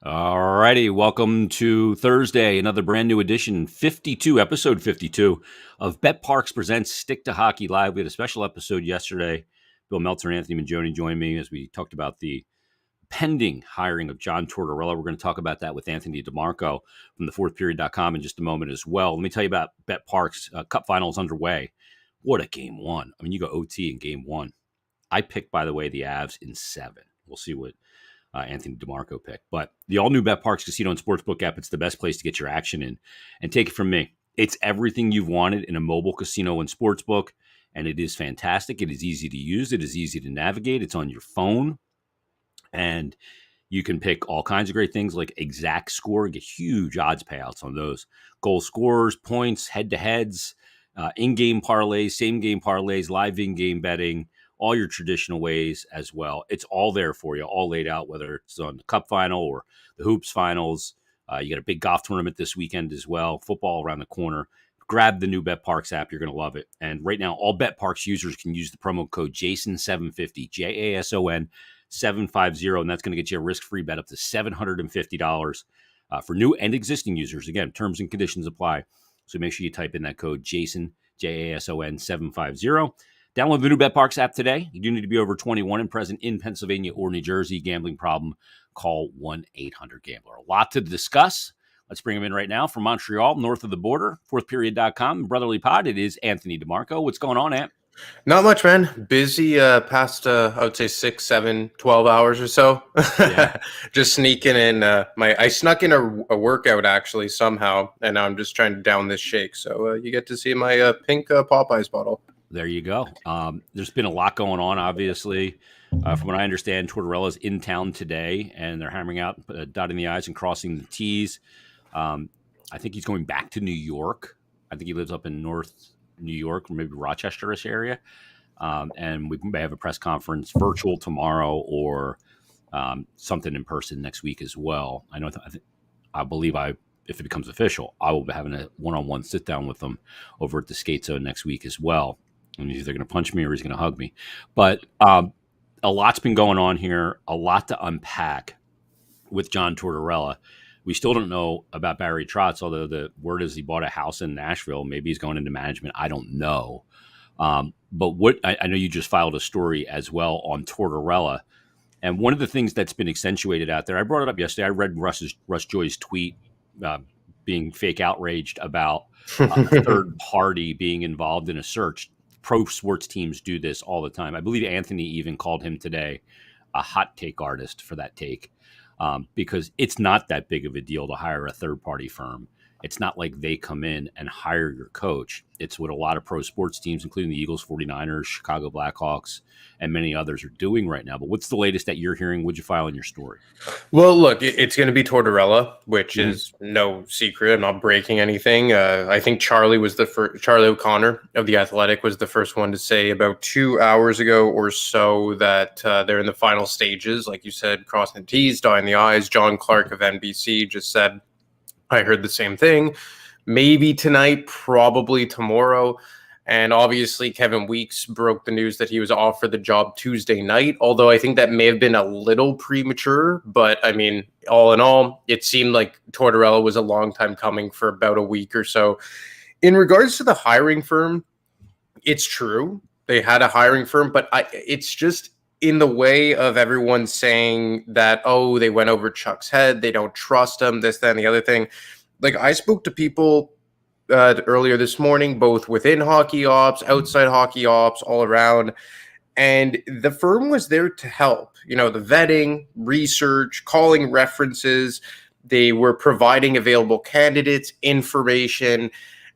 All righty, welcome to Thursday, another brand new edition, 52, episode 52 of Bet Parks Presents Stick to Hockey Live. We had a special episode yesterday. Bill Meltzer and Anthony Mangione joined me as we talked about the pending hiring of John Tortorella. We're going to talk about that with Anthony DeMarco from thefourthperiod.com in just a moment as well. Let me tell you about Bet Parks. Cup finals underway. What a game one. I mean, you go OT in game one. I picked, by the way, the Avs in 7. We'll see what Anthony DeMarco picked. But the all-new Bet Parks Casino and Sportsbook app, it's the best place to get your action in. And take it from me, it's everything you've wanted in a mobile casino and sportsbook, and it is fantastic. It is easy to use. It is easy to navigate. It's on your phone, and you can pick all kinds of great things like exact score, get huge odds payouts on those. Goal scorers, points, head-to-heads, in-game parlays, same-game parlays, live in-game betting, all your traditional ways as well. It's all there for you, all laid out, whether it's on the Cup final or the Hoops finals. You got a big golf tournament this weekend as well, football around the corner. Grab the new Bet Parks app. You're going to love it. And right now, all Bet Parks users can use the promo code JASON750, JASON 750, and that's going to get you a risk-free bet up to $750 for new and existing users. Again, terms and conditions apply. So make sure you type in that code JASON, JASON 750. Download the new Bet Parks app today. You do need to be over 21 and present in Pennsylvania or New Jersey. Gambling problem, call 1-800-GAMBLER. A lot to discuss. Let's bring him in right now from Montreal, north of the border, fourthperiod.com. Brotherly Pod, it is Anthony DeMarco. What's going on, Ant? Not much, man. Busy past, I would say 6, 7, 12 hours or so. Yeah. Just sneaking in. I snuck in a workout, actually, somehow, and now I'm just trying to down this shake. So you get to see my pink Popeyes bottle. There you go. There's been a lot going on, obviously. From what I understand, Tortorella's in town today, and they're hammering out, dotting the I's and crossing the T's. I think he's going back to New York. I think he lives up in North New York, or maybe Rochester-ish area. And we may have a press conference virtual tomorrow or something in person next week as well. I believe if it becomes official, I will be having a one-on-one sit-down with them over at the Skate Zone next week as well. And he's either going to punch me or he's going to hug me. But a lot's been going on here, a lot to unpack with John Tortorella. We still don't know about Barry Trotz, although the word is he bought a house in Nashville. Maybe he's going into management. I don't know. But what I know you just filed a story as well on Tortorella. And one of the things that's been accentuated out there, I brought it up yesterday. I read Russ Joy's tweet being fake outraged about a third party being involved in a search. Pro sports teams do this all the time. I believe Anthony even called him today a hot take artist for that take, because it's not that big of a deal to hire a third-party firm. It's not like they come in and hire your coach. It's what a lot of pro sports teams, including the Eagles, 49ers, Chicago Blackhawks, and many others are doing right now. But what's the latest that you're hearing? What'd you file in your story? Well, look, it's going to be Tortorella, which is no secret. I'm not breaking anything. I think Charlie O'Connor of The Athletic was the first one to say about 2 hours ago or so that they're in the final stages. Like you said, crossing the T's, dotting the I's. John Clark of NBC just said, I heard the same thing. Maybe tonight, probably tomorrow. And obviously, Kevin Weeks broke the news that he was offered the job Tuesday night, although I think that may have been a little premature. But, I mean, all in all, it seemed like Tortorella was a long time coming for about a week or so. In regards to the hiring firm, it's true. They had a hiring firm, but it's just in the way of everyone saying that, oh, they went over Chuck's head, they don't trust him, this, that, and the other thing. Like, I spoke to people earlier this morning, both within hockey ops, outside hockey ops, all around, and the firm was there to help. You know, the vetting, research, calling references. They were providing available candidates, information,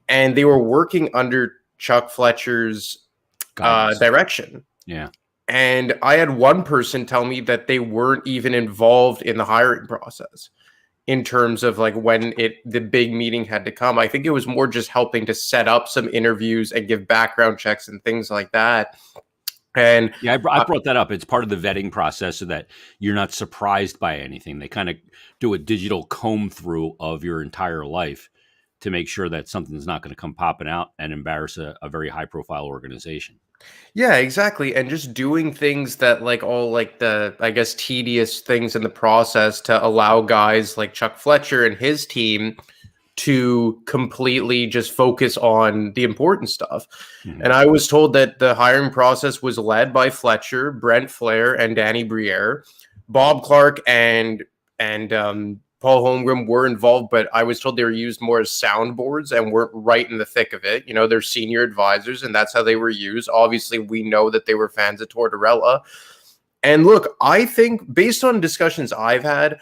and they were working under Chuck Fletcher's direction. Yeah. And I had one person tell me that they weren't even involved in the hiring process in terms of like when the big meeting had to come. I think it was more just helping to set up some interviews and give background checks and things like that. And yeah, I brought that up. It's part of the vetting process so that you're not surprised by anything. They kind of do a digital comb through of your entire life to make sure that something's not going to come popping out and embarrass a very high profile organization. Yeah, exactly. And just doing things that like all like the, I guess, tedious things in the process to allow guys like Chuck Fletcher and his team to completely just focus on the important stuff. Mhm. And I was told that the hiring process was led by Fletcher, Brent Flair, and Danny Briere. Bob Clark and Paul Holmgren were involved, but I was told they were used more as soundboards and weren't right in the thick of it. You know, they're senior advisors, and that's how they were used. Obviously, we know that they were fans of Tortorella. And look, I think based on discussions I've had,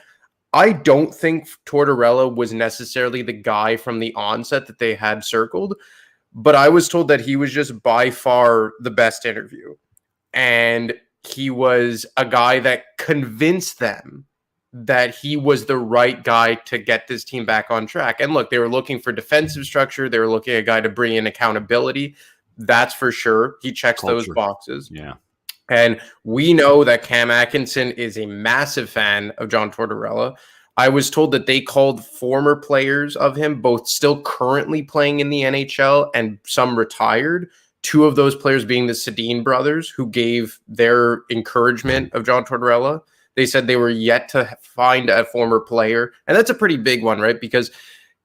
I don't think Tortorella was necessarily the guy from the onset that they had circled, but I was told that he was just by far the best interview. And he was a guy that convinced them that he was the right guy to get this team back on track. And look, they were looking for defensive structure. They were looking at a guy to bring in accountability. That's for sure. He checks those Culture. boxes. Yeah. And we know that Cam Atkinson is a massive fan of John Tortorella. I was told that they called former players of him, both still currently playing in the NHL and some retired. Two of those players being the Sedin brothers, who gave their encouragement of John Tortorella. They said they were yet to find a former player. And that's a pretty big one, right? Because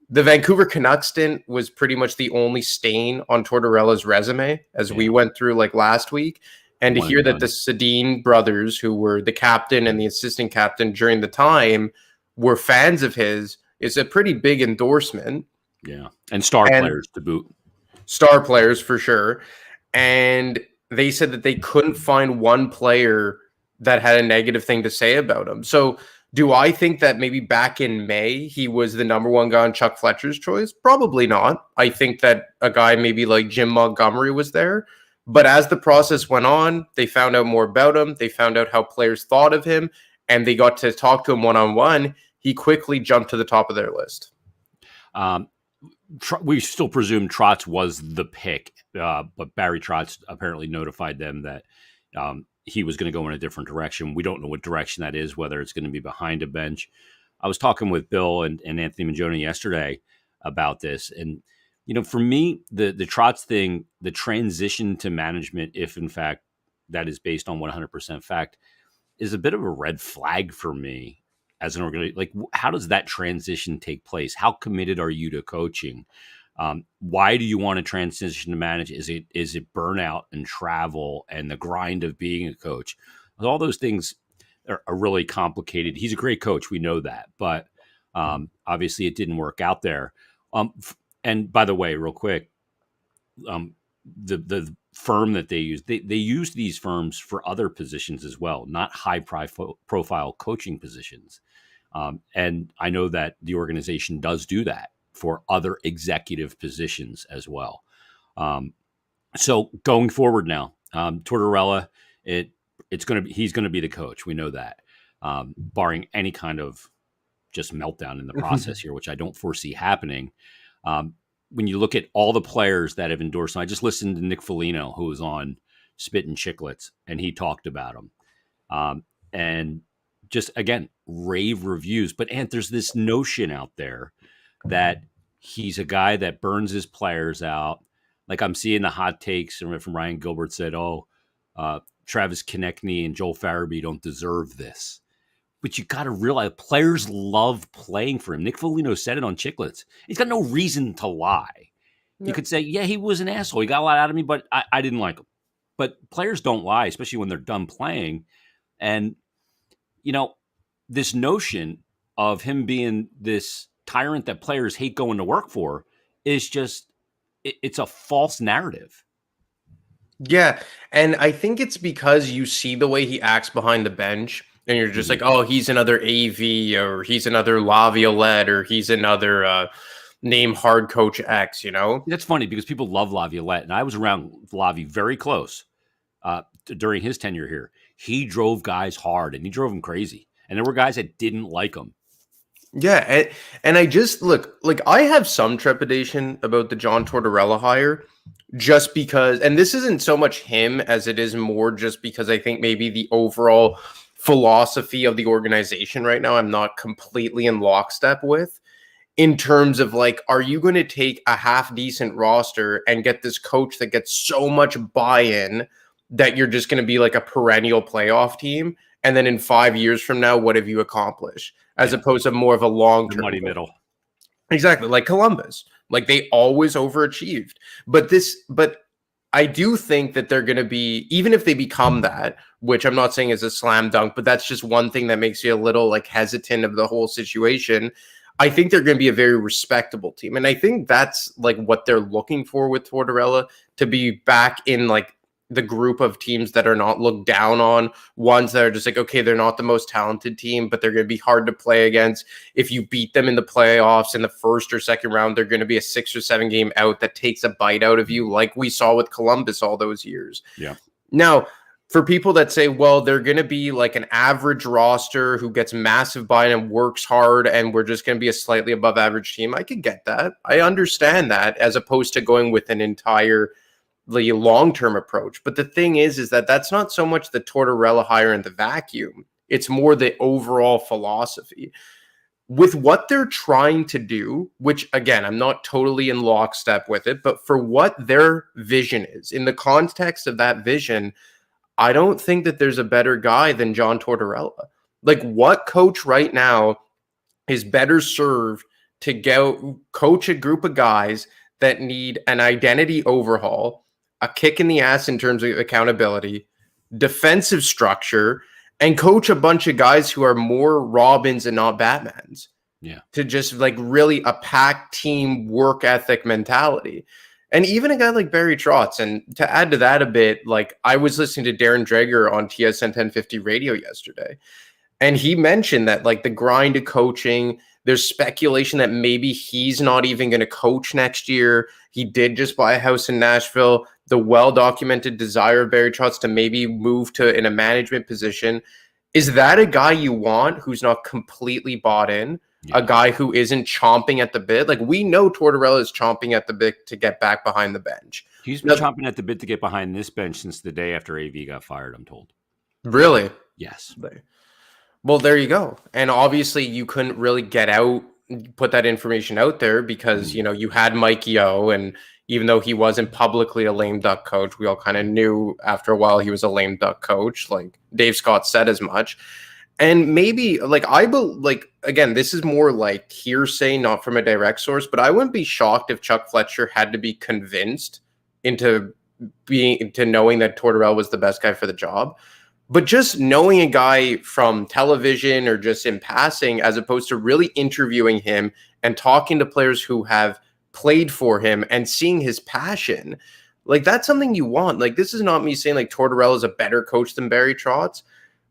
the Vancouver Canucks stint was pretty much the only stain on Tortorella's resume, as we went through like last week. And to One hear and that the done. Sedin brothers, who were the captain and the assistant captain during the time, were fans of his is a pretty big endorsement. Yeah. And star And players to boot. star players for sure. And they said that they couldn't find one player that had a negative thing to say about him. So do I think that maybe back in May he was the number one guy on Chuck Fletcher's choice? Probably not. I think that a guy maybe like Jim Montgomery was there. But as the process went on, they found out more about him. They found out how players thought of him, and they got to talk to him one-on-one. He quickly jumped to the top of their list. Um, we still presume Trotz was the pick, but Barry Trotz apparently notified them that he was going to go in a different direction. We don't know what direction that is, whether it's going to be behind a bench. I was talking with Bill and Anthony Mangione yesterday about this. And, you know, for me, the Trotz thing, the transition to management, if in fact that is based on 100% fact, is a bit of a red flag for me as an organization. Like, how does that transition take place? How committed are you to coaching? Why do you want to transition to manage? Is it burnout and travel and the grind of being a coach? All those things are really complicated. He's a great coach, we know that, but obviously it didn't work out there. And by the way, real quick, the firm that they use, they use these firms for other positions as well, not high profile coaching positions. And I know that the organization does do that for other executive positions as well. So going forward now, Tortorella, he's going to be the coach. We know that, barring any kind of just meltdown in the process here, which I don't foresee happening. When you look at all the players that have endorsed him, I just listened to Nick Foligno, who was on Spit and Chicklets, and he talked about him. And just, again, rave reviews. But, Ant, there's this notion out there that he's a guy that burns his players out. Like, I'm seeing the hot takes from Ryan Gilbert said, Travis Konechny and Joel Farabee don't deserve this. But you got to realize players love playing for him. Nick Foligno said it on Chicklets. He's got no reason to lie. Yeah. You could say, yeah, he was an asshole. He got a lot out of me, but I didn't like him. But players don't lie, especially when they're done playing. And, you know, this notion of him being this tyrant that players hate going to work for is just, it's a false narrative. Yeah. And I think it's because you see the way he acts behind the bench. And you're just like, oh, he's another AV, or he's another Laviolette, or he's another name hard coach X, you know? That's funny because people love Laviolette. And I was around Lavi very close during his tenure here. He drove guys hard and he drove them crazy. And there were guys that didn't like him. Yeah. And I just look, like, I have some trepidation about the John Tortorella hire just because, and this isn't so much him as it is more just because I think maybe the overall philosophy of the organization right now I'm not completely in lockstep with, in terms of like, are you going to take a half decent roster and get this coach that gets so much buy-in that you're just going to be like a perennial playoff team? And then in 5 years from now, what have you accomplished? As opposed to more of a long-term muddy middle. Exactly. Like Columbus, like they always overachieved, but I do think that they're going to be, even if they become that, which I'm not saying is a slam dunk, but that's just one thing that makes you a little like hesitant of the whole situation. I think they're going to be a very respectable team. And I think that's like what they're looking for with Tortorella, to be back in like the group of teams that are not looked down on, ones that are just like, okay, they're not the most talented team, but they're going to be hard to play against. If you beat them in the playoffs in the first or second round, they're going to be a 6 or 7 game out that takes a bite out of you, like we saw with Columbus all those years. Yeah. Now, for people that say, well, they're going to be like an average roster who gets massive buy-in and works hard, and we're just going to be a slightly above average team, I could get that. I understand that, as opposed to going with an entire the long-term approach. But the thing is that that's not so much the Tortorella hire in the vacuum. It's more the overall philosophy. With what they're trying to do, which again, I'm not totally in lockstep with it, but for what their vision is, in the context of that vision, I don't think that there's a better guy than John Tortorella. Like, what coach right now is better served to go coach a group of guys that need an identity overhaul, a kick in the ass in terms of accountability, defensive structure, and coach a bunch of guys who are more Robins and not Batmans? Yeah. To just like really a pack team work ethic mentality. And even a guy like Barry Trotz. And to add to that a bit, like I was listening to Darren Dreger on TSN 1050 radio yesterday, and he mentioned that like the grind of coaching, there's speculation that maybe he's not even going to coach next year. He did just buy a house in Nashville. The well-documented desire of Barry Trotz to maybe move to in a management position. Is that a guy you want who's not completely bought in? Yeah. A guy who isn't chomping at the bit? Like, we know Tortorella is chomping at the bit to get back behind the bench. He's been chomping at the bit to get behind this bench since the day after AV got fired, I'm told. Really? Yes. Well, there you go. And obviously you couldn't really put that information out there because, you know, you had Mike Yeo, and even though he wasn't publicly a lame duck coach, we all kind of knew after a while he was a lame duck coach. Like Dave Scott said as much. And maybe again, this is more like hearsay, not from a direct source, but I wouldn't be shocked if Chuck Fletcher had to be convinced into knowing that Tortorella was the best guy for the job. But just knowing a guy from television or just in passing, as opposed to really interviewing him and talking to players who have played for him and seeing his passion, like that's something you want. Like, this is not me saying like Tortorella is a better coach than Barry Trotz,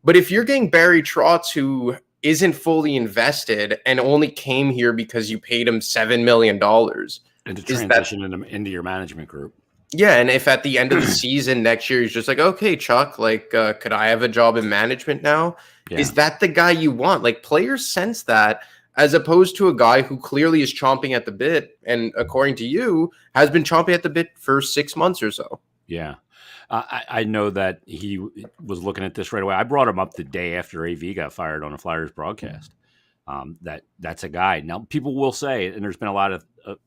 but if you're getting Barry Trotz, who isn't fully invested and only came here because you paid him $7 million, and to transition into your management group. Yeah, and if at the end of the season next year he's just like, okay, Chuck, like, could I have a job in management now? Yeah. Is that the guy you want? Like, players sense that, as opposed to a guy who clearly is chomping at the bit, and according to you, has been chomping at the bit for 6 months or so. Yeah. I know that he was looking at this right away. I brought him up the day after AV got fired on a Flyers broadcast. That's a guy. Now, people will say, and there's been a lot of,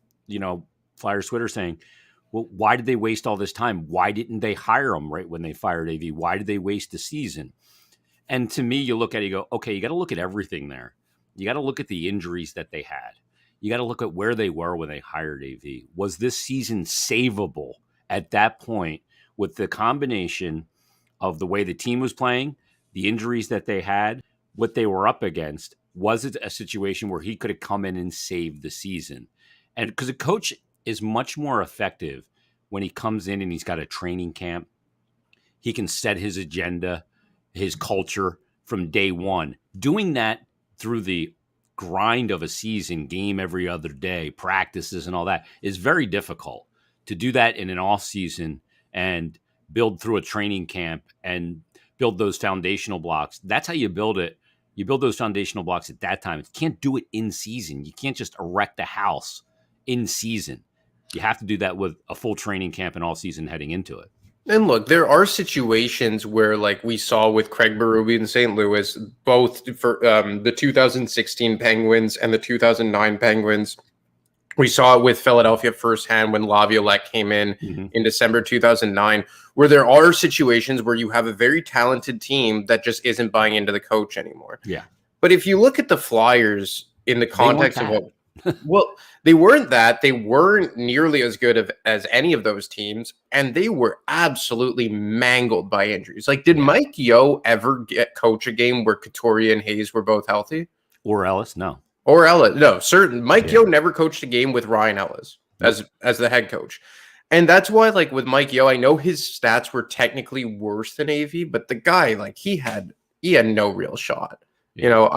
Flyers Twitter saying, well, why did they waste all this time? Why didn't they hire him right when they fired AV? Why did they waste the season? And to me, you look at it, you go, okay, you got to look at everything there. You got to look at the injuries that they had. You got to look at where they were when they hired AV. Was this season savable at that point with the combination of the way the team was playing, the injuries that they had, what they were up against? Was it a situation where he could have come in and saved the season? And because a coach is much more effective when he comes in and he's got a training camp. He can set his agenda, his culture from day one. Doing that through the grind of a season, game every other day, practices and all that is very difficult. To do that in an off season and build through a training camp and build those foundational blocks, that's how you build it. You build those foundational blocks at that time. You can't do it in season. You can't just erect a house in season. You have to do that with a full training camp and all season heading into it. And look, there are situations where, like we saw with Craig Berube in St. Louis, both for the 2016 Penguins and the 2009 Penguins. We saw it with Philadelphia firsthand when Laviolette came in December 2009, where there are situations where you have a very talented team that just isn't buying into the coach anymore. Yeah. But if you look at the Flyers in the context of what, well, they weren't that. They weren't nearly as good as any of those teams, and they were absolutely mangled by injuries. Like, did Mike Yeo ever coach a game where Couturier and Hayes were both healthy? Or Ellis? No. Or Ellis? No, certain. Mike Yeo never coached a game with Ryan Ellis as the head coach. And that's why, like, with Mike Yeo, I know his stats were technically worse than AV, but the guy, like, he had no real shot. Yeah. You know,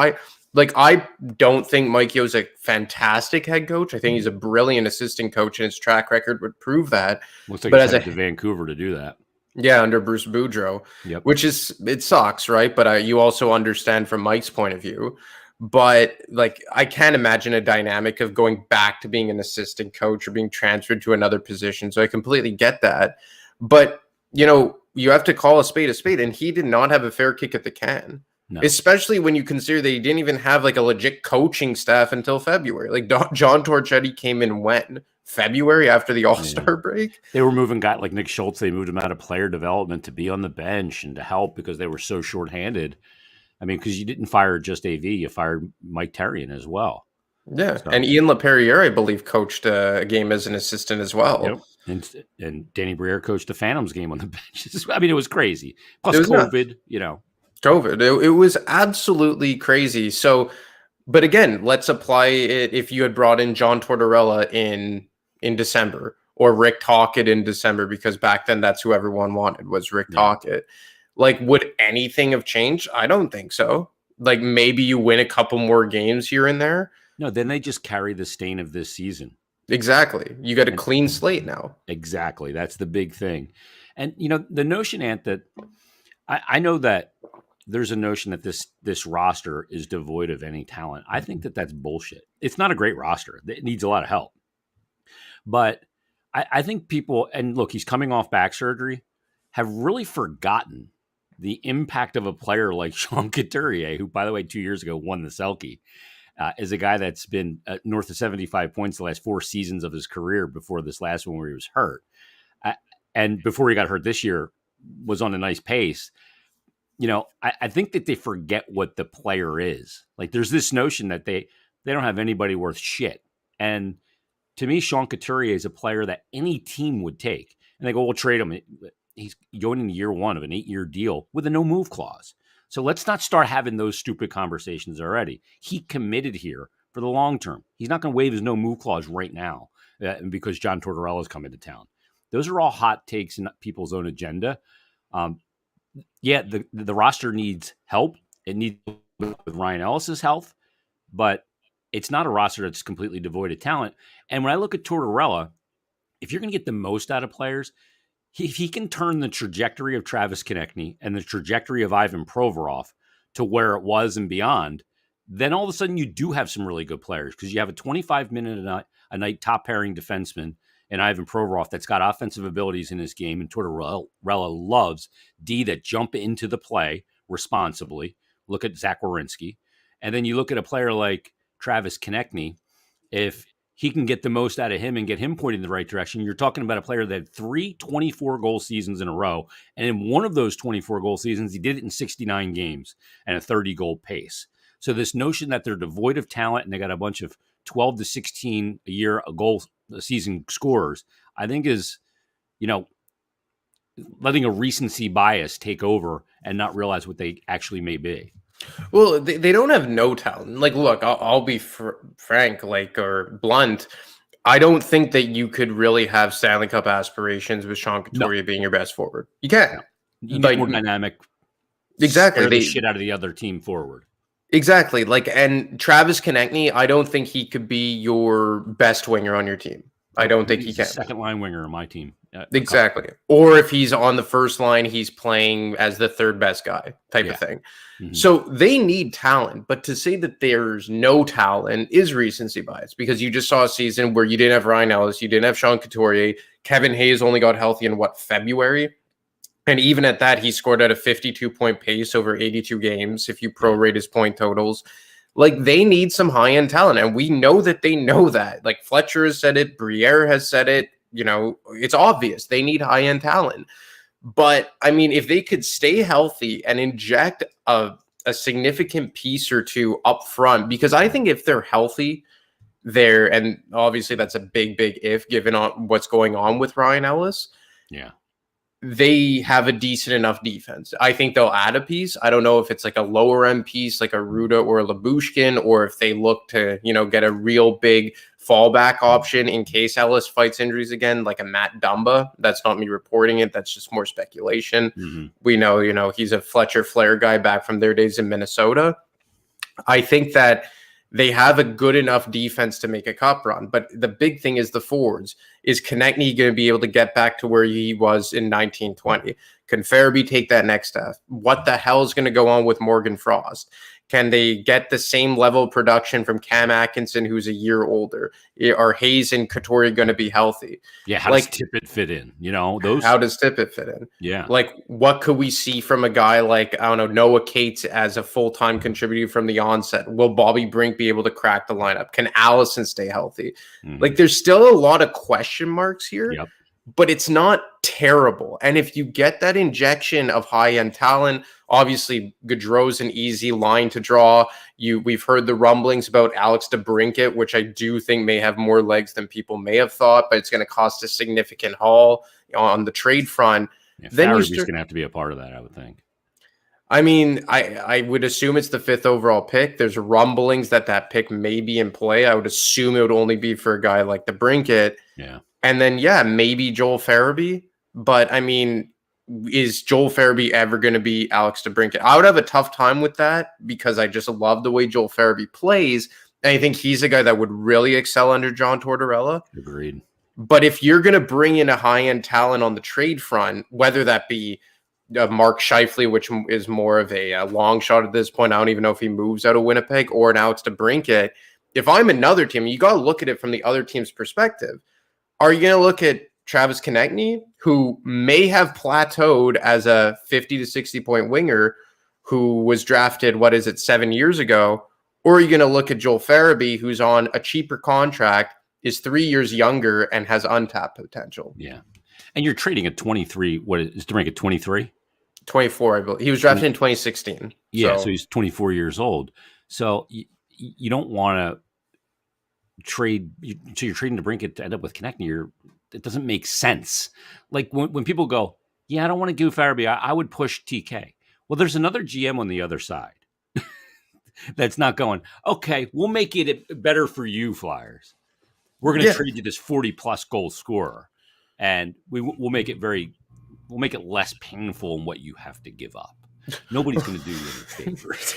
I don't think Mike Yeo's a fantastic head coach. I think he's a brilliant assistant coach, and his track record would prove that. Looks like he's headed to Vancouver to do that. Yeah, under Bruce Boudreau, which it sucks, right? But you also understand from Mike's point of view. But like, I can't imagine a dynamic of going back to being an assistant coach or being transferred to another position. So I completely get that. But, you know, you have to call a spade, and he did not have a fair kick at the can. No. Especially when you consider that he didn't even have like a legit coaching staff until February. Like John Torchetti came in when? February, after the All-Star break? They were moving guys like Nick Schultz. They moved him out of player development to be on the bench and to help because they were so shorthanded. I mean, because you didn't fire just AV, you fired Mike Terrien as well. Yeah, so. And Ian LaPerriere, I believe, coached a game as an assistant as well. Yep. And Danny Briere coached the Phantoms game on the bench. I mean, it was crazy. Plus COVID, you know. COVID. It was absolutely crazy. So, but again, let's apply it if you had brought in John Tortorella in December or Rick Tocchet in December, because back then that's who everyone wanted was Rick Tocchet. Like, would anything have changed? I don't think so. Like, maybe you win a couple more games here and there. No, then they just carry the stain of this season. Exactly. You got a clean slate now. Exactly. That's the big thing. And, you know, the notion, Ant, that I know that there's a notion that this roster is devoid of any talent. I think that that's bullshit. It's not a great roster. It needs a lot of help. But I think people, and look, he's coming off back surgery, have really forgotten the impact of a player like Sean Couturier, who, by the way, 2 years ago won the Selke, is a guy that's been north of 75 points the last 4 seasons of his career before this last one where he was hurt. And before he got hurt this year, was on a nice pace. You know, I think that they forget what the player is. Like, there's this notion that they don't have anybody worth shit. And to me, Sean Couturier is a player that any team would take. And they go, we'll trade him. He's going into year 1 of an 8-year deal with a no-move clause. So let's not start having those stupid conversations already. He committed here for the long term. He's not going to waive his no-move clause right now because John Tortorella is coming to town. Those are all hot takes in people's own agenda. The roster needs help. It needs with Ryan Ellis's health, but it's not a roster that's completely devoid of talent. And when I look at Tortorella, if you're going to get the most out of players, if he can turn the trajectory of Travis Konechny and the trajectory of Ivan Provorov to where it was and beyond, then all of a sudden you do have some really good players because you have a 25-minute a night top pairing defenseman and Ivan Provorov that's got offensive abilities in his game, and Tortorella loves D that jump into the play responsibly. Look at Zach Werenski. And then you look at a player like Travis Konechny. If he can get the most out of him and get him pointing in the right direction, you're talking about a player that had 3 24-goal seasons in a row. And in one of those 24-goal seasons, he did it in 69 games and a 30-goal pace. So this notion that they're devoid of talent and they got a bunch of 12 to 16 a year a season scorers, I think is, you know, letting a recency bias take over and not realize what they actually may be. Well, they don't have no talent. Like, look, I'll be frank, like, or blunt. I don't think that you could really have Stanley Cup aspirations with Sean Couturier being your best forward. You can't. No. You need more dynamic. Exactly. The shit out of the other team forward. Exactly. Like, and Travis Konechny, I don't think he could be your best winger on your team. I don't think he can. Second line winger on my team. Exactly. Or if he's on the first line, he's playing as the third best guy type of thing. Mm-hmm. So they need talent, but to say that there's no talent is recency bias, because you just saw a season where you didn't have Ryan Ellis, you didn't have Sean Couturier, Kevin Hayes only got healthy in February. And even at that, he scored at a 52-point pace over 82 games if you prorate his point totals. Like, they need some high-end talent, and we know that they know that. Like, Fletcher has said it, Briere has said it. You know, it's obvious they need high-end talent. But, I mean, if they could stay healthy and inject a significant piece or two up front, because I think if they're healthy, and obviously that's a big if given on what's going on with Ryan Ellis. Yeah. They have a decent enough defense. I think they'll add a piece. I don't know if it's like a lower end piece, like a Ruda or a Labushkin, or if they look to, get a real big fallback option in case Ellis fights injuries again, like a Matt Dumba. That's not me reporting it. That's just more speculation. Mm-hmm. We know, he's a Fletcher Flair guy back from their days in Minnesota. I think that they have a good enough defense to make a cup run. But the big thing is the forwards. Is Konechny going to be able to get back to where he was in 1920? Can Farabee take that next step? What the hell is going to go on with Morgan Frost? Can they get the same level of production from Cam Atkinson, who's a year older? Are Hayes and Couture going to be healthy? Yeah, how does Tippett fit in? How does Tippett fit in? Yeah. Like, what could we see from a guy like, I don't know, Noah Cates as a full-time contributor from the onset? Will Bobby Brink be able to crack the lineup? Can Allison stay healthy? Mm-hmm. Like, there's still a lot of question marks here. Yep. But it's not terrible. And if you get that injection of high-end talent, obviously Gaudreau's an easy line to draw. We've heard the rumblings about Alex DeBrincat, which I do think may have more legs than people may have thought, but it's going to cost a significant haul on the trade front. Yeah, then Farabee's going to have to be a part of that, I would think. I mean, I would assume it's the 5th overall pick. There's rumblings that pick may be in play. I would assume it would only be for a guy like DeBrincat. Yeah. And then, maybe Joel Farabee. But, I mean, is Joel Farabee ever going to be Alex DeBrincat? I would have a tough time with that because I just love the way Joel Farabee plays. And I think he's a guy that would really excel under John Tortorella. Agreed. But if you're going to bring in a high-end talent on the trade front, whether that be Mark Scheifele, which is more of a long shot at this point, I don't even know if he moves out of Winnipeg, or an Alex DeBrincat, if I'm another team, you got to look at it from the other team's perspective. Are you going to look at Travis Konechny, who may have plateaued as a 50 to 60 point winger who was drafted, 7 years ago? Or are you going to look at Joel Farabee, who's on a cheaper contract, is 3 years younger, and has untapped potential? Yeah. And you're trading at 23. What is DeBrincat, 23? 24, I believe. He was drafted in 2016. Yeah, so he's 24 years old. So you don't want to trade, so you're trading DeBrincat to end up with Konechny. It doesn't make sense. Like when people go, yeah, I don't want to give Farabee, I would push TK. Well, there's another GM on the other side that's not going, okay, we'll make it better for you, Flyers. We're going to trade you this 40-plus goal scorer, and we'll make it less painful in what you have to give up. Nobody's going to do you any favors.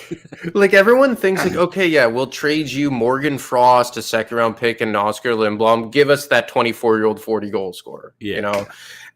Like, everyone thinks, like, okay, yeah, we'll trade you Morgan Frost, a second-round pick, and Oscar Lindblom. Give us that 24-year-old 40-goal scorer,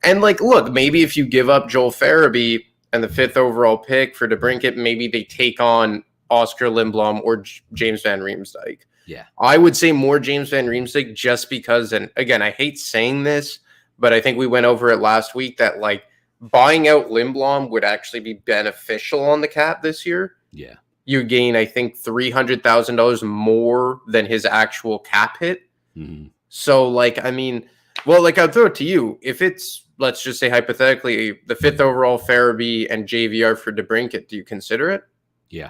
And, like, look, maybe if you give up Joel Farabee and the 5th overall pick for DeBrincat, maybe they take on Oscar Lindblom or James Van Riemsdyk. Yeah. I would say more James Van Riemsdyk just because, and again, I hate saying this, but I think we went over it last week that, like, buying out Lindblom would actually be beneficial on the cap this year. Yeah. You gain, I think, $300,000 more than his actual cap hit. Mm-hmm. So, like, I mean, well, like, I'll throw it to you. If it's, let's just say hypothetically, the 5th overall Farabee and JVR for DeBrincat, do you consider it? Yeah.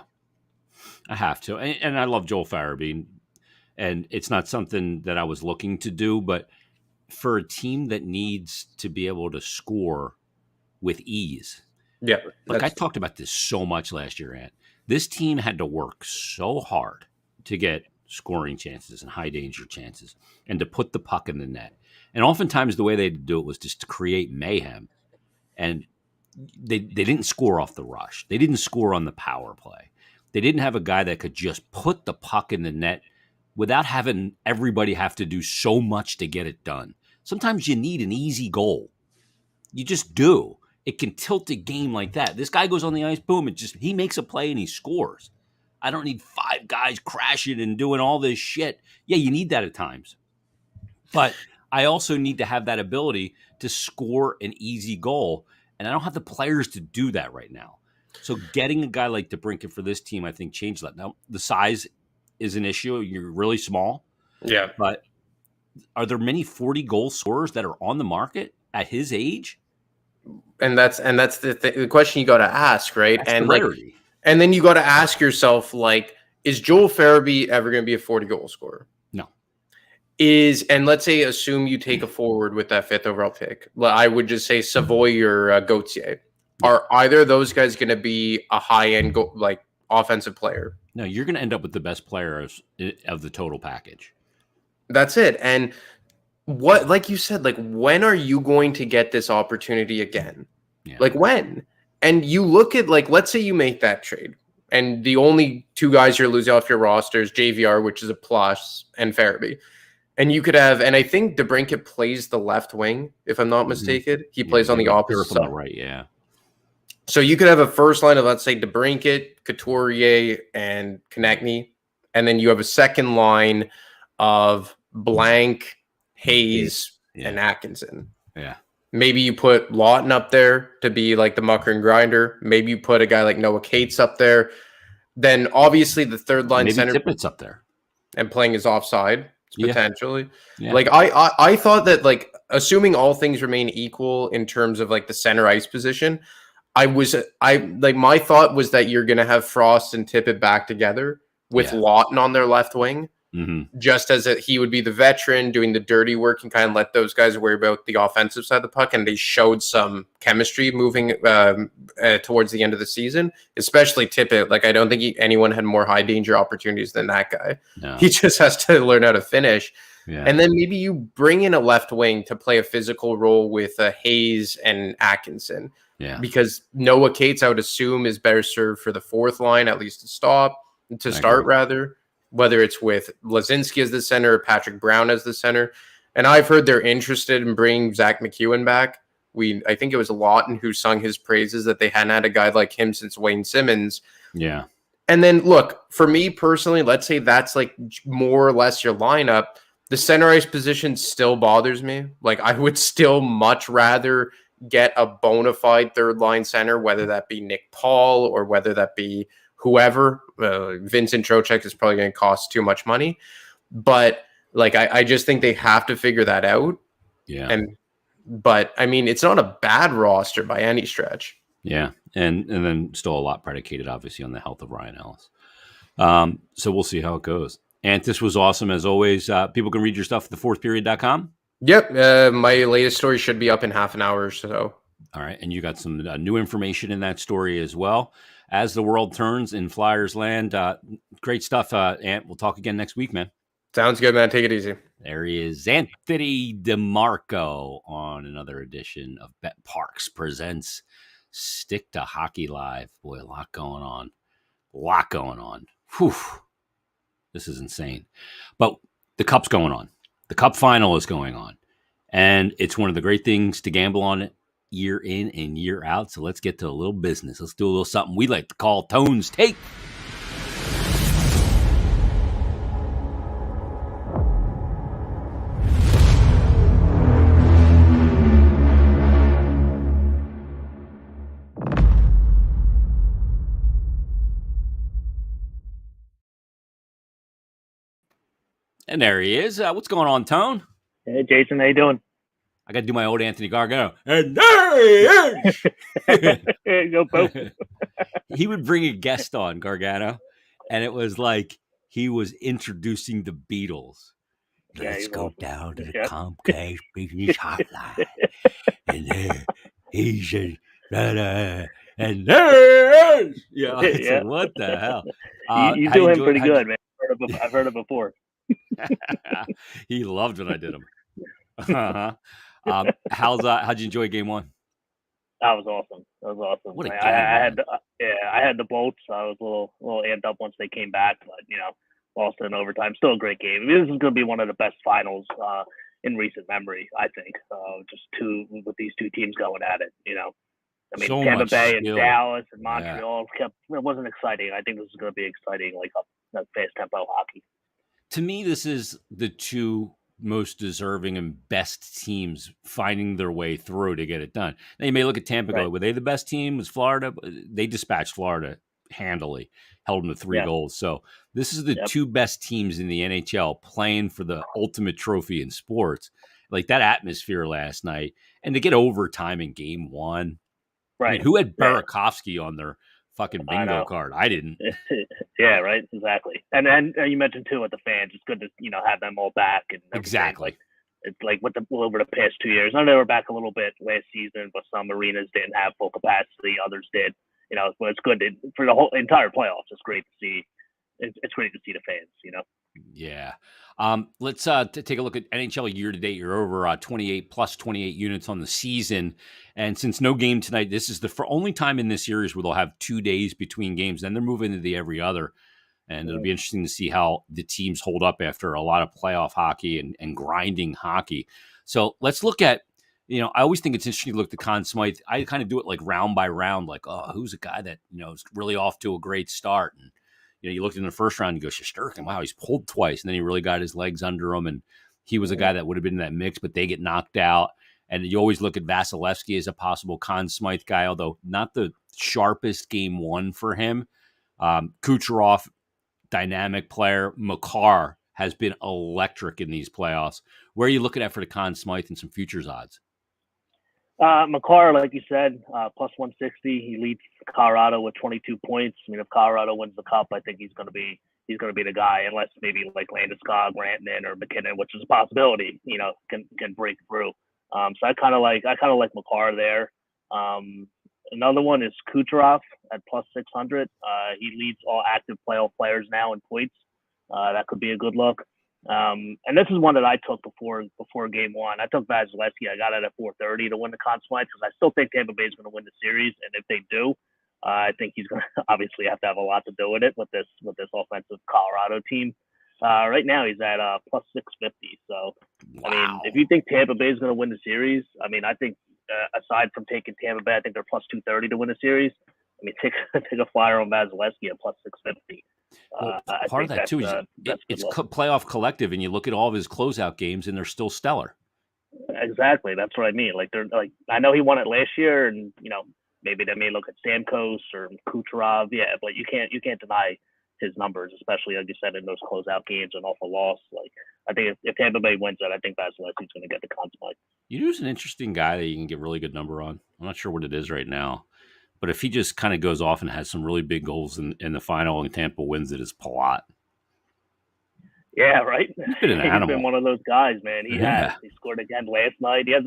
I have to. And I love Joel Farabee. And it's not something that I was looking to do, but for a team that needs to be able to score with ease. Yeah. Like, I talked about this so much last year, Ant. This team had to work so hard to get scoring chances and high danger chances and to put the puck in the net. And oftentimes the way they do it was just to create mayhem. And they didn't score off the rush. They didn't score on the power play. They didn't have a guy that could just put the puck in the net without having everybody have to do so much to get it done. Sometimes you need an easy goal. You just do. It can tilt a game like that. This guy goes on the ice, boom, he makes a play and he scores. I don't need 5 guys crashing and doing all this shit. Yeah, you need that at times. But I also need to have that ability to score an easy goal. and I don't have the players to do that right now. So getting a guy like DeBrincat for this team, I think, changed that. Now the size is an issue. You're really small, Yeah. but are there many 40 goal scorers that are on the market at his age? And that's the question you got to ask, right? That's And the like, rarity. and then you got to ask yourself, like, is Joel Farabee ever going to be a 40 goal scorer? No. And let's say, assume you take a forward with that 5th overall pick. I would just say Savoy or Gauthier. Are either of those guys going to be a high end offensive player? No, you're going to end up with the best player of the total package. That's it. And what, like you said, like, when are you going to get this opportunity again? Yeah. Like, when? And you look at, like, let's say you make that trade, and the only 2 guys you're losing off your roster is JVR, which is a plus, and Farabee. And you could have, and I think DeBrincat plays the left wing, if I'm not mistaken. He plays on the opposite side. Right, yeah. So you could have a first line of, let's say, DeBrincat, Couturier, and Konechny. And then you have a second line of Blank, Hayes, and Atkinson. Yeah. Maybe you put Lawton up there to be like the mucker and grinder. Maybe you put a guy like Noah Cates up there. Then obviously the third line center Tippett's up there and playing his offside potentially. Yeah. Like I thought that, like, assuming all things remain equal in terms of like the center ice position, my thought was that you're gonna have Frost and Tippett back together with Lawton on their left wing. Just as he would be the veteran doing the dirty work and kind of let those guys worry about the offensive side of the puck. And they showed some chemistry moving towards the end of the season, especially Tippett. Like, I don't think anyone had more high danger opportunities than that guy. No. He just has to learn how to finish. Yeah. And then maybe you bring in a left wing to play a physical role with Hayes and Atkinson. Yeah. Because Noah Cates, I would assume, is better served for the 4th line, at least to start, rather. Whether it's with Lazinski as the center or Patrick Brown as the center. And I've heard they're interested in bringing Zach McEwen back. I think it was Lawton who sung his praises that they hadn't had a guy like him since Wayne Simmons. Yeah. And then, look, for me personally, let's say that's like more or less your lineup. The center ice position still bothers me. Like, I would still much rather get a bona fide third line center, whether that be Nick Paul or whether that be whoever. Vincent Trocheck is probably going to cost too much money, but like, I just think they have to figure that out. Yeah. But I mean, it's not a bad roster by any stretch. Yeah. And then still a lot predicated, obviously, on the health of Ryan Ellis. So we'll see how it goes. And this was awesome. As always, people can read your stuff at thefourthperiod.com. Yep. My latest story should be up in half an hour or so. All right. And you got some new information in that story as well. As the world turns in Flyers land. Great stuff, Ant. We'll talk again next week, man. Sounds good, man. Take it easy. There he is, Anthony DeMarco, on another edition of Bet Parks Presents Stick to Hockey Live. Boy, a lot going on. Whew. This is insane. But the Cup's going on. The Cup final is going on. And it's one of the great things to gamble on it year in and year out. So let's get to a little business. Let's do a little something we like to call Tone's Take. And there he is. What's going on, Tone? Hey, Jason, how you doing? I got to do my old Anthony Gargano. And there he is! Go, Pope. He would bring a guest on, Gargano, and it was like he was introducing the Beatles. Yeah, Let's go awesome. down to the Comcast business hotline. And there he said, and there he is! Yeah, I said, what the hell? You do him pretty good, man. I've heard it before. He loved when I did him. How'd you enjoy game one? That was awesome. What a game, I had the Bolts. I was a little amped up once they came back, but lost in overtime. Still a great game. This is going to be one of the best finals in recent memory, I think. Just with these two teams going at it. I mean, so Tampa Bay and Dallas and Montreal it wasn't exciting. I think this is going to be exciting, like that fast tempo hockey. To me, this is the two most deserving and best teams finding their way through to get it done. Now you may look at Tampa and go, were they the best team? Was Florida? They dispatched Florida handily, held them to 3 goals. So this is the 2 best teams in the NHL playing for the ultimate trophy in sports. Like that atmosphere last night, and to get overtime in game 1. Right. I mean, who had Burakovsky on their fucking bingo card? I didn't. Yeah, right. Exactly. And you mentioned too with the fans, it's good to have them all back and exactly. It's like over the past 2 years. I know they were back a little bit last season, but some arenas didn't have full capacity, others did. But it's good for the whole entire playoffs. It's great to see. It's great to see the fans. Yeah. Let's take a look at NHL year to date. You're over 28 units on the season. And since no game tonight, this is the only time in this series where they'll have 2 days between games. Then they're moving to the every other. And it'll be interesting to see how the teams hold up after a lot of playoff hockey and grinding hockey. So let's look at, I always think it's interesting to look at Conn Smythe. I kind of do it like round by round, like, oh, who's a guy that, is really off to a great start. And, you looked in the first round, you go, Shesterkin, wow, he's pulled twice. And then he really got his legs under him. And he was a guy that would have been in that mix, but they get knocked out. And you always look at Vasilevsky as a possible Conn Smythe guy, although not the sharpest game 1 for him. Kucherov, dynamic player. Makar has been electric in these playoffs. Where are you looking at for the Conn Smythe and some futures odds? Makar, like you said, plus 160. He leads Colorado with 22 points. I mean, if Colorado wins the cup, I think he's going to be the guy, unless maybe like Landeskog, Rantanen, or McKinnon, which is a possibility. Can break through. So I kind of like Makar there. Another one is Kucherov at plus 600. He leads all active playoff players now in points. That could be a good look. And this is one that I took before game 1. I took Vasilevsky. I got it at 430 to win the Conn Smythe because I still think Tampa Bay is going to win the series. And if they do, I think he's going to obviously have to have a lot to do with it with this offensive Colorado team. Right now he's at plus 650. So, wow. I mean, if you think Tampa Bay is going to win the series, I mean, I think aside from taking Tampa Bay, I think they're plus 230 to win the series. I mean, take a flyer on Vasilevsky at plus 650. Well, part of that too is it's playoff collective, and you look at all of his closeout games, and they're still stellar. Exactly, that's what I mean. Like I know he won it last year, and maybe they may look at Stamkos or Kucherov, but you can't deny his numbers, especially like you said in those closeout games and off a loss. Like I think if Tampa Bay wins it, I think Vasilevsky's going to get the Conn Smythe. Yudu's an interesting guy that you can get really good number on. I'm not sure what it is right now. But if he just kind of goes off and has some really big goals in the final and Tampa wins it, it's Palat. Yeah, right. He's been an animal. He's been one of those guys, man. He has. He scored again last night. He has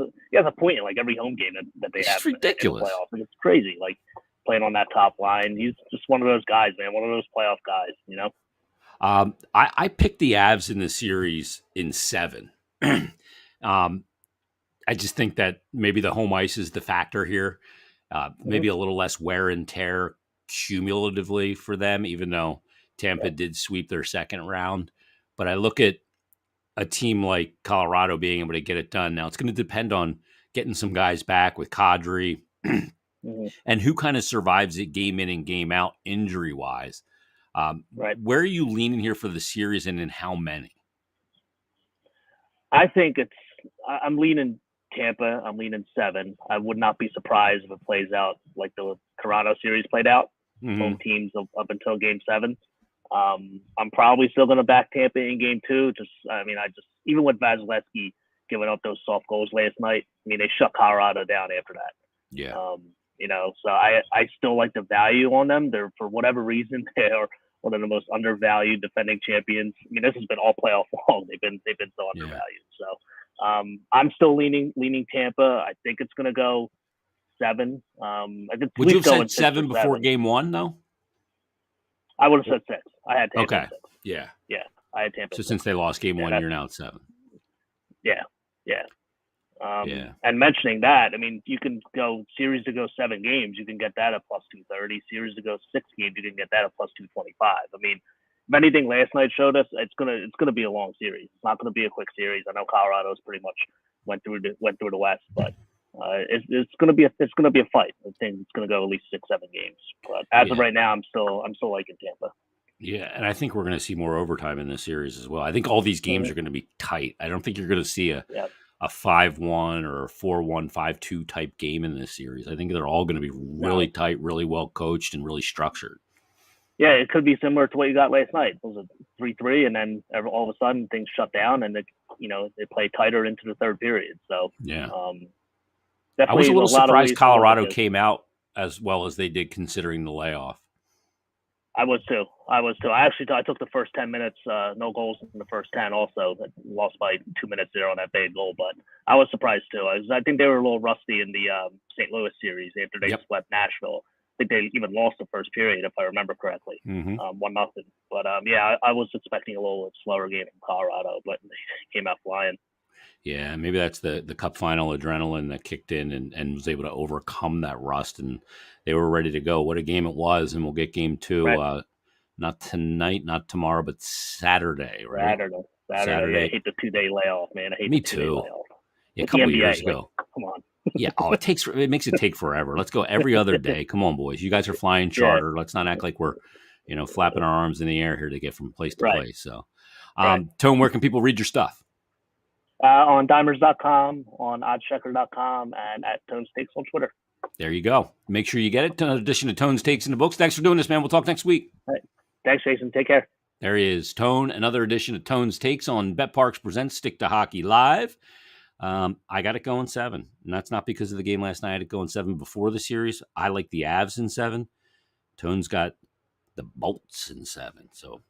a point in like every home game that they have. It's ridiculous. In the playoffs. It's crazy. Like playing on that top line. He's just one of those guys, man. One of those playoff guys. I picked the Avs in the series in 7. I just think that maybe the home ice is the factor here. Maybe a little less wear and tear cumulatively for them, even though Tampa did sweep their second round. But I look at a team like Colorado being able to get it done. Now, it's going to depend on getting some guys back with Kadri and who kind of survives it game in and game out injury-wise. Right. Where are you leaning here for the series and in how many? I think I'm leaning Tampa. I'm leaning 7. I would not be surprised if it plays out like the Toronto series played out. Home teams up until game 7. I'm probably still going to back Tampa in game 2. Even with Vasilevsky giving up those soft goals last night, I mean, they shut Colorado down after that. Yeah. So I still like the value on them. They're, for whatever reason, they are one of the most undervalued defending champions. I mean, this has been all playoff long. They've been so undervalued. So I'm still leaning Tampa. I think it's going to go 7. Would you have said 7 before game 1, though? I would have said 6. I had Tampa. Okay. 6. Yeah. I had Tampa. So 6. since they lost game 1, you're now at 7. Yeah. And mentioning that, I mean, you can go series to go 7 games, you can get that at plus 230. Series to go 6 games, you can get that at plus 225. I mean, if anything, last night showed us it's gonna be a long series. It's not gonna be a quick series. I know Colorado's pretty much went through the West, but it's gonna be a fight. I think it's gonna go at least 6-7 games. But as of right now, I'm still liking Tampa. Yeah, and I think we're going to see more overtime in this series as well. I think all these games Mhm. are going to be tight. I don't think you're going to see a Yeah. 5-1 or a 4-1, 5-2 type game in this series. I think they're all going to be really No. tight, really well coached, and really structured. Yeah, it could be similar to what you got last night. It was a 3-3, and then all of a sudden things shut down, and they play tighter into the third period. So Yeah. I was definitely a a little lot of surprised ways to look at Colorado this. came out as well as they did considering the layoff. I was too. I took the first 10 minutes, no goals in the first 10 also. That lost by 2 minutes there on that big goal, but I was surprised too. I think they were a little rusty in the St. Louis series after they Yep. swept Nashville. I think they even lost the first period, if I remember correctly, Mm-hmm. 1-0. But yeah, I was expecting a little slower game from Colorado, but they came out flying. Yeah, maybe that's the cup final adrenaline that kicked in and was able to overcome that rust, and they were ready to go. What a game it was, and we'll get game 2 Right. not tonight, not tomorrow, but Saturday, right? Saturday. Yeah, I hate the 2-day layoff, man. I hate Me the 2-day too. layoff. Yeah, a It's the couple of NBA. years Like, ago. come on. Yeah. Oh, it makes it take forever. Let's go every other day. Come on, boys. You guys are flying charter. Let's not act like we're, flapping our arms in the air here to get from place to Right. place. So, Right. Tone, where can people read your stuff? On dimers.com, on oddschecker.com, and at Tone Stakes on Twitter. There you go. Make sure you get it. Another edition of Tone's Takes in the Books. Thanks for doing this, man. We'll talk next week. Right. Thanks, Jason. Take care. There he is, Tone. Another edition of Tone's Takes on BetParx Presents Stick to Hockey Live. I got it going 7, and that's not because of the game last night. I had it going 7 before the series. I like the Avs in 7. Tone's got the Bolts in 7. So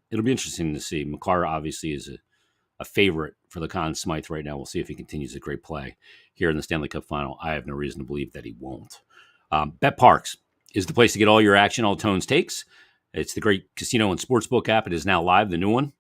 it'll be interesting to see. Makar obviously is a favorite for the Conn Smythe right now. We'll see if he continues a great play here in the Stanley Cup Final. I have no reason to believe that he won't. BetParx is the place to get all your action, all Tone's takes. It's the great casino and sportsbook app. It is now live, the new one.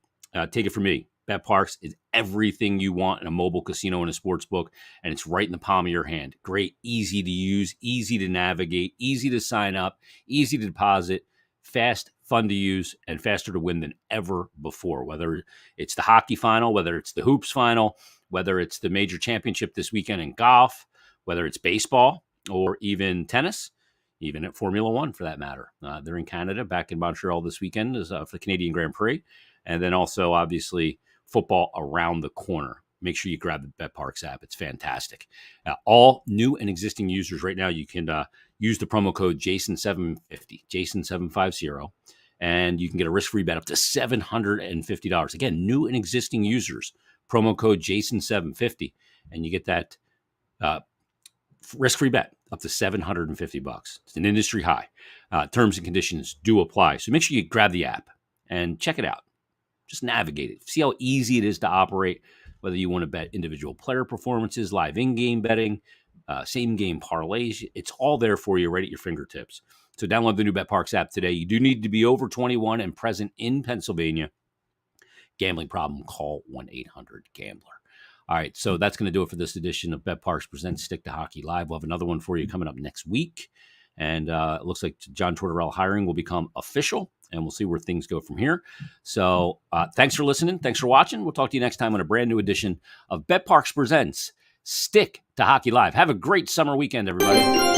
Take it from me. BetParx is everything you want in a mobile casino and a sportsbook, and it's right in the palm of your hand. Great, easy to use, easy to navigate, easy to sign up, easy to deposit, fast, fun to use, and faster to win than ever before. Whether it's the hockey final, whether it's the hoops final, whether it's the major championship this weekend in golf, whether it's baseball or even tennis, even at Formula One for that matter. They're in Canada, back in Montreal this weekend for the Canadian Grand Prix. And then also, obviously, football around the corner. Make sure you grab the BetParx app. It's fantastic. All new and existing users right now, you can use the promo code Jason750, Jason750, and you can get a risk-free bet up to $750. Again, new and existing users, promo code Jason750, and you get that risk-free bet up to $750. It's an industry high. Terms and conditions do apply. So make sure you grab the app and check it out. Just navigate it. See how easy it is to operate, whether you want to bet individual player performances, live in-game betting, same-game parlays. It's all there for you right at your fingertips. So download the new BetParx app today. You do need to be over 21 and present in Pennsylvania. Gambling problem, call 1-800-GAMBLER. All right, so that's going to do it for this edition of BetParx Presents Stick to Hockey Live. We'll have another one for you coming up next week. And it looks like John Tortorella hiring will become official, and we'll see where things go from here. So thanks for listening. Thanks for watching. We'll talk to you next time on a brand new edition of BetParx Presents Stick to Hockey Live. Have a great summer weekend, everybody.